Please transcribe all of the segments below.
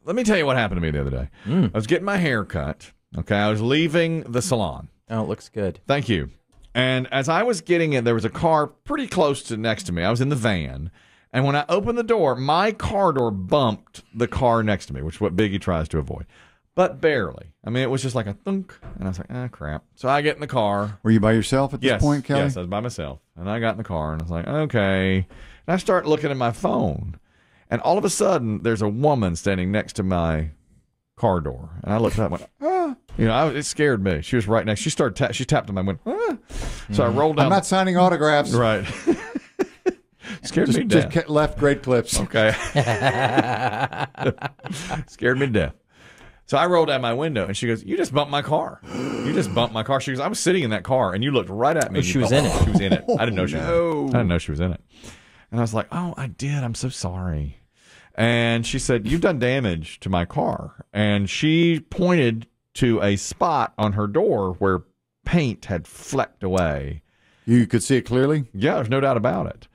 let me tell you what happened to me the other day. I was getting my hair cut. Okay, I was leaving the salon. Oh, it looks good. Thank you. And as I was getting in, there was a car pretty close to next to me. I was in the van. And when I opened the door, my car door bumped the car next to me, which is what Biggie tries to avoid. But barely. I mean, it was just like a thunk. And I was like, ah, crap. So I get in the car. Were you by yourself at this point, Kelly? Yes, I was by myself. And I got in the car, and I was like, okay. And I start looking at my phone. And all of a sudden, there's a woman standing next to my car door. And I looked up and went, ah. You know, it scared me. She was right next. She started. She tapped on my. I went, ah. So I rolled down. I'm not signing autographs. Right. Scared me to death. Just left great clips. Okay. Scared me to death. So I rolled down my window, and she goes, you just bumped my car. You just bumped my car. She goes, I was sitting in that car, and you looked right at me. Oh, she was in it. She was in it. I didn't know she was in it. I didn't know she was in it. And I was like, oh, I did. I'm so sorry. And she said, you've done damage to my car. And she pointed to a spot on her door where paint had flecked away. You could see it clearly? Yeah, there's no doubt about it.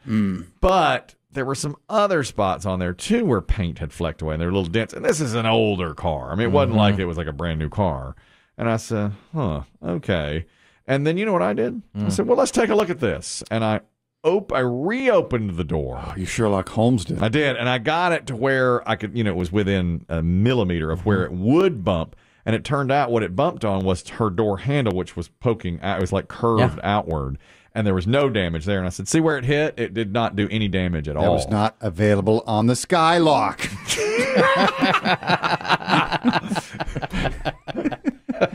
But there were some other spots on there, too, where paint had flecked away, and there were little dents. And this is an older car. I mean, it wasn't like it was like a brand new car. And I said, huh, okay. And then you know what I did? I said, well, let's take a look at this. And I reopened the door. Oh, you Sherlock Holmes did. I did, and I got it to where I could, it was within a millimeter of where it would bump. And it turned out what it bumped on was her door handle, which was poking out. It was like curved outward. And there was no damage there. And I said, see where it hit? It did not do any damage at all. That was not available on the Skylock.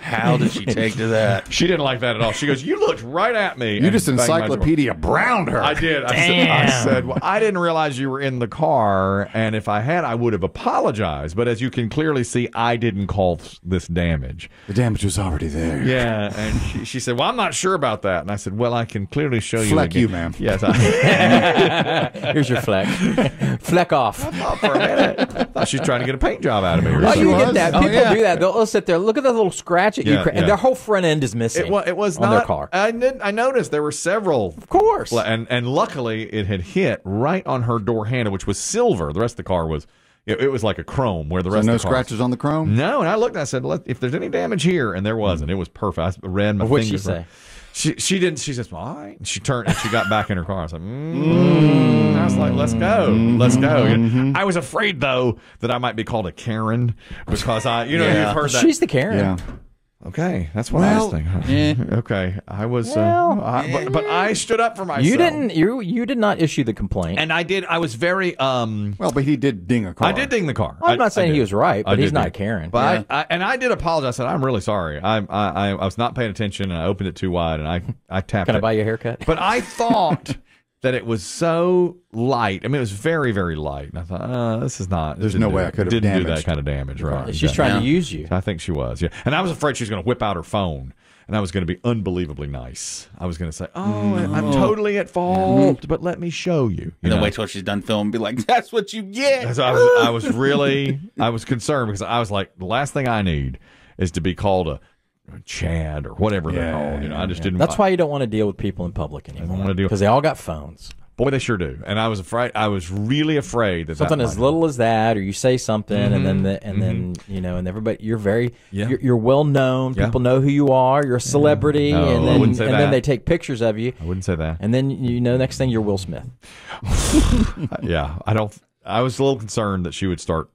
How did she take to that? She didn't like that at all. She goes, you looked right at me. You just encyclopedia browned her. I did. I said, well, I didn't realize you were in the car. And if I had, I would have apologized. But as you can clearly see, I didn't call this damage. The damage was already there. Yeah. And she said, well, I'm not sure about that. And I said, well, I can clearly show you. Fleck you, ma'am. Yes. Here's your fleck. Fleck off. I thought for a minute. I thought she was trying to get a paint job out of me. Or Oh, something. you get that. People do that. They'll sit there. Look at that little scratch at you, and their whole front end is missing. It was on not their car. I noticed there were several. Of course. And luckily it had hit right on her door handle, which was silver. The rest of the car was. It was like a chrome, where the rest of the car. No scratches on the chrome? No, and I looked and I said, if there's any damage here, and there wasn't. It was perfect. I ran my What'd fingers. she say? She didn't. She says, well, all right. And she turned and she got back in her car. I was like, I was like, let's go. Let's go. I was afraid, though, that I might be called a Karen because you've heard that. She's the Karen. Yeah. Okay, that's what I was thinking. Okay, I was, but I stood up for myself. You did not issue the complaint, and I did. I was very well, but he did ding a car. I did ding the car. I'm not saying he was right, but he's not Karen. But I did apologize. I said, I'm really sorry. I was not paying attention, and I opened it too wide, and I tapped. Can I buy you a haircut? But I thought that it was so light. I mean, it was very, very light. And I thought, this is not. There's no way I could have didn't do that kind of damage, right? She's trying to use you. I think she was, yeah. And I was afraid she was going to whip out her phone, and I was going to be unbelievably nice. I was going to say, I'm totally at fault, but let me show you. And then wait till she's done filming and be like, that's what you get. So I was concerned because I was like, the last thing I need is to be called a Chad or whatever they're called. I just didn't. That's why you don't want to deal with people in public anymore. I don't want to deal because they all got phones. Boy, they sure do. And I was afraid. I was really afraid that something as little as that, or you say something, and then and everybody, you're well known. People know who you are. You're a celebrity, and then they take pictures of you. I wouldn't say that. And then next thing you're Will Smith. Yeah, I was a little concerned that she would start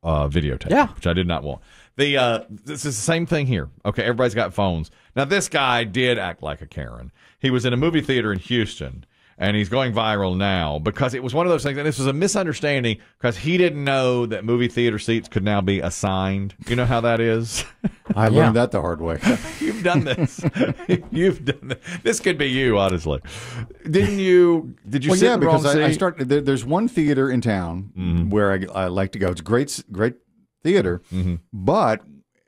videotaping, which I did not want. This is the same thing here. Okay, everybody's got phones. Now, this guy did act like a Karen. He was in a movie theater in Houston, and he's going viral now because it was one of those things, and this was a misunderstanding because he didn't know that movie theater seats could now be assigned. You know how that is? I learned that the hard way. You've done this. You've done this. This could be you, honestly. Didn't you? Did you sit in the wrong seat? I started. There's one theater in town where I like to go. It's great theater, but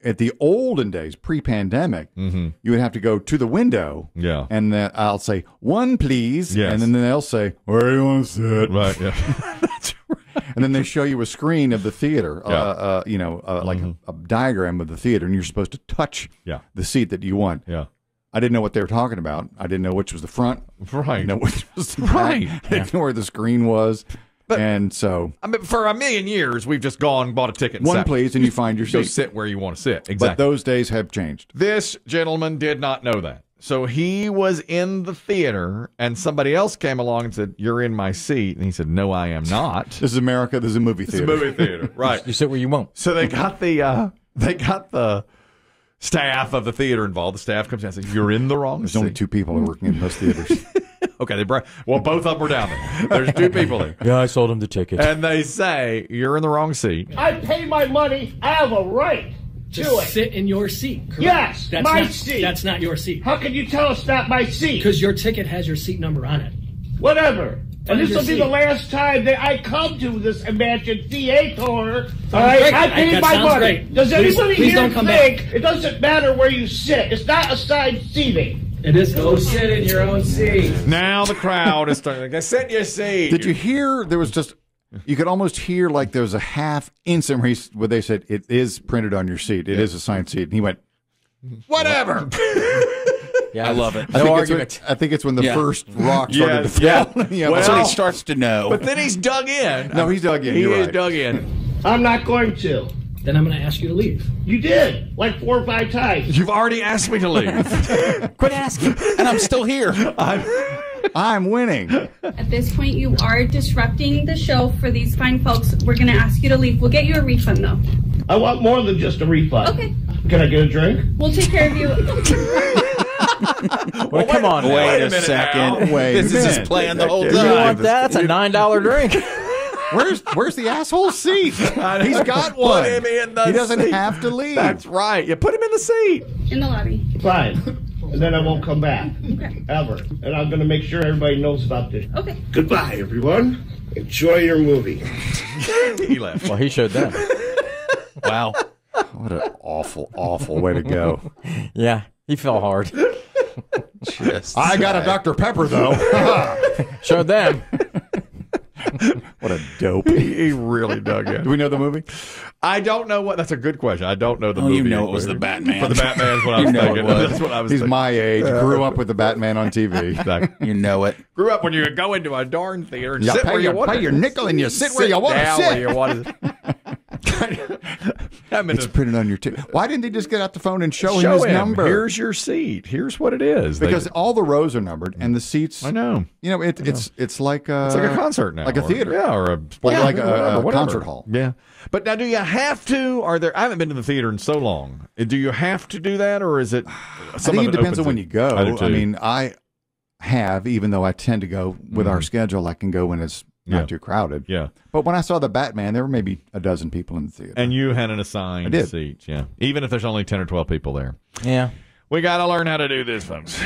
at the olden days, pre-pandemic, you would have to go to the window, and then I'll say, one, please, and then they'll say, where do you want to sit? Right, yeah. That's right. And then they show you a screen of the theater, like a diagram of the theater, and you're supposed to touch the seat that you want. Yeah. I didn't know what they were talking about. I didn't know which was the front. Right. I didn't know which was the back. I didn't know where the screen was. And so, I mean, for a million years, we've just bought a ticket. And one please, and you find your seat. Go sit where you want to sit. Exactly. But those days have changed. This gentleman did not know that. So he was in the theater, and somebody else came along and said, "You're in my seat." And he said, "No, I am not." This is America. This is a movie theater. It's a movie theater, right? You sit where you want. So they got the staff of the theater involved. The staff comes in and says, "You're in the wrong seat." There's only 2 people working in most theaters. Okay, both of them were down there. There's 2 people there. Yeah, I sold him the ticket. And they say, "You're in the wrong seat." I pay my money. I have a right to sit in your seat. Correct? Yes, that's my not, seat. That's not your seat. How can you tell it's not my seat? Because your ticket has your seat number on it. Whatever. And this will be the last time that I come to this imagined theater. All right, I paid my money. Great. Does anybody please here don't come think back. it doesn't matter where you sit? It's not assigned seating. It is. Go sit in your own seat. Now the crowd is starting. Like, sit in your seat. Did you hear? There was just. You could almost hear like there was a half instant where they said it is printed on your seat. It is a signed seat, and he went, "Whatever." Yeah, I love it. No argument. I think it's when the first rock started to fall. Yeah. Well, so he starts to know. But then he's dug in. No, he's dug in. He You're is right. dug in. I'm not going to. Then I'm going to ask you to leave. You did, like 4 or 5 times. You've already asked me to leave. Quit asking. And I'm still here. I'm winning. At this point, you are disrupting the show for these fine folks. We're going to ask you to leave. We'll get you a refund, though. I want more than just a refund. Okay. Can I get a drink? We'll take care of you. Well, come on. Wait a minute second. now. Wait a This is his minute. plan the whole You time. want that? That's a $9 drink. Where's the asshole seat? He's got one. Put him in the He doesn't seat. have to leave. That's right. You put him in the seat. In the lobby. Fine. And then I won't come back. Okay. Ever. And I'm going to make sure everybody knows about this. Okay. Goodbye, everyone. Enjoy your movie. He left. Well, he showed that. Wow. What an awful, awful way to go. Yeah, he fell hard. I got a Dr. Pepper, though. Showed them. What a dope. He really dug in. Do we know the movie? I don't know what. That's a good question. I don't know the Oh, movie. you know it was the Batman. For the Batman is what I was know it thinking. was. That's what I was He's thinking. my age. Grew up with the Batman on TV. Exactly. You know it. Grew up when you would go into a darn theater and You sit where you want pay to. your nickel and you sit where you want to down sit. where you want to. It's printed on your ticket. Why didn't they just get out the phone and show him Show his him. number? Here's your seat. Here's what it is. Because all the rows are numbered and the seats. I know. You know, it's like a It's like a concert now, like a theater, or a sport, like a whatever. concert hall. Yeah, but now, do you have to? I haven't been to the theater in so long. Do you have to do that, or is it? I think it depends on when you go. I do too. I mean, I have, even though I tend to go with our schedule, I can go when it's not too crowded. Yeah. But when I saw the Batman, there were maybe a dozen people in the theater. And you had an assigned seat. Yeah, even if there's only 10 or 12 people there. Yeah. We got to learn how to do this, folks.